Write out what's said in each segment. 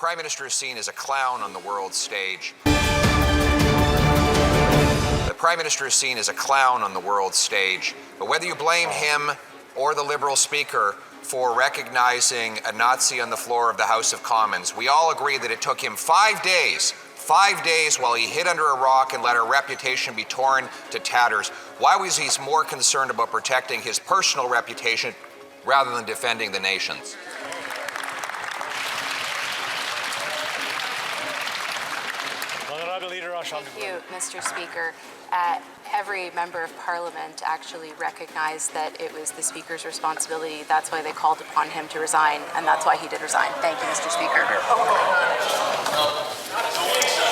Prime Minister is seen as a clown on the world stage. The Prime Minister is seen as a clown on the world stage. But whether you blame him or the Liberal Speaker for recognizing a Nazi on the floor of the House of Commons, we all agree that it took him 5 days while he hid under a rock and let our reputation be torn to tatters. Why was he more concerned about protecting his personal reputation rather than defending the nation's? Thank you, Mr. Speaker. Every member of Parliament actually recognized that it was the Speaker's responsibility. That's why they called upon him to resign, and that's why he did resign. Thank you, Mr. Speaker.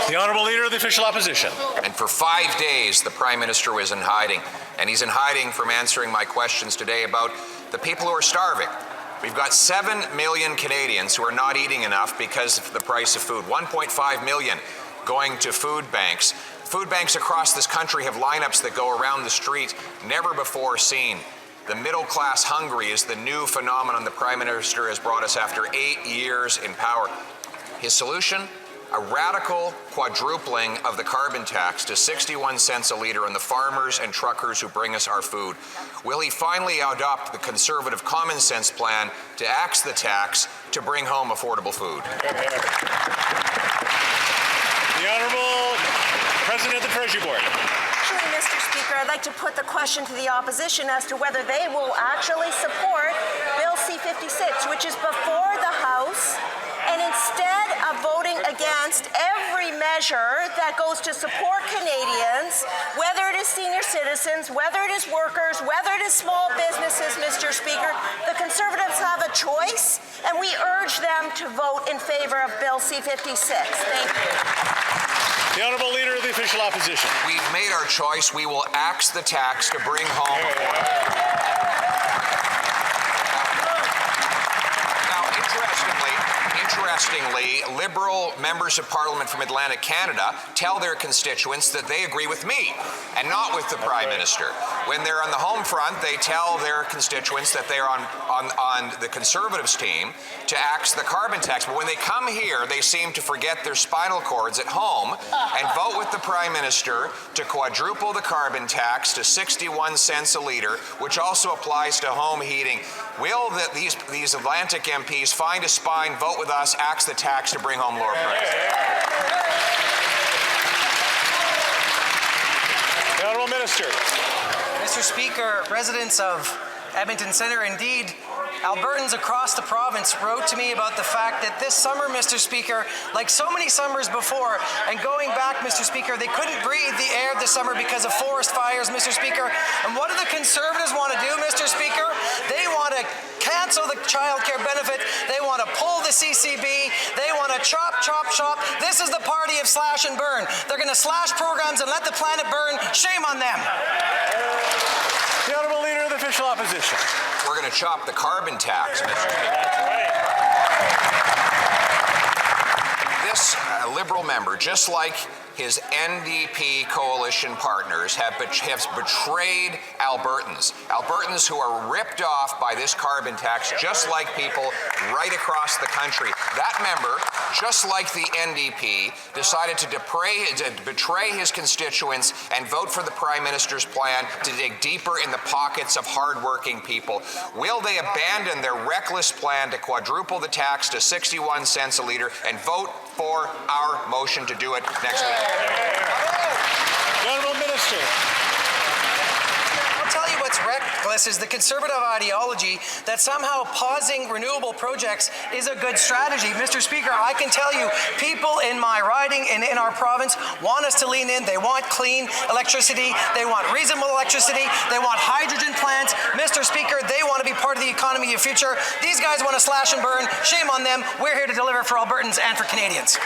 The Honourable Leader of the Official Opposition. And for 5 days, the Prime Minister was in hiding. And he's in hiding from answering my questions today about the people who are starving. We've got 7 million Canadians who are not eating enough because of the price of food. 1.5 million going to food banks. Food banks across this country have lineups that go around the street never before seen. The middle class hungry is the new phenomenon the Prime Minister has brought us after 8 years in power. His solution? A radical quadrupling of the carbon tax to 61 cents a litre on the farmers and truckers who bring us our food. Will he finally adopt the Conservative common sense plan to axe the tax to bring home affordable food? The Honourable President of the Treasury Board. Actually, Mr. Speaker, I'd like to put the question to the opposition as to whether they will actually support Bill C-56, which is before the House, and instead of voting against every measure that goes to support Canadians, whether it is senior citizens, whether it is workers, whether it is small businesses, Mr. Speaker, the Conservatives have a choice, and we urge them to vote in favour of Bill C-56. Thank you. The Honourable Leader of the Official Opposition. We've made our choice. We will axe the tax to bring home Interestingly, Liberal members of Parliament from Atlantic Canada tell their constituents that they agree with me and not with the Prime Minister. When they're on the home front, they tell their constituents that they're on the Conservatives team to axe the carbon tax. But when they come here, they seem to forget their spinal cords at home and vote with the Prime Minister to quadruple the carbon tax to 61 cents a litre, which also applies to home heating. Will these Atlantic MPs find a spine, vote with us, axe the tax to bring home lower prices? The Honourable Minister. Mr. Speaker, residents of Edmonton Centre, indeed Albertans across the province, wrote to me about the fact that this summer, Mr. Speaker, like so many summers before, and going back, Mr. Speaker, they couldn't breathe the air this summer because of forest fires, Mr. Speaker. And what do the Conservatives want to do, Mr. Speaker? They want to cancel the child care benefit. They want to pull the CCB. They want to chop, chop, chop. This is the party of slash and burn. They're going to slash programs and let the planet burn. Shame on them. The Honourable Leader of the Official Opposition. We're going to chop the carbon tax, Mr. Speaker. This Liberal member, just like his NDP coalition partners, have betrayed Albertans. Albertans who are ripped off by this carbon tax, just like people right across the country. That member, just like the NDP, decided to betray his constituents and vote for the Prime Minister's plan to dig deeper in the pockets of hardworking people. Will they abandon their reckless plan to quadruple the tax to 61 cents a litre and vote for our motion to do it next week? The Honourable Minister. I'll tell you what's reckless is the Conservative ideology that somehow pausing renewable projects is a good strategy. Mr. Speaker, I can tell you people in my riding and in our province want us to lean in. They want clean electricity. They want reasonable electricity. They want hydrogen plants. Mr. Speaker, they want to be part of the economy of the future. These guys want to slash and burn. Shame on them. We're here to deliver for Albertans and for Canadians.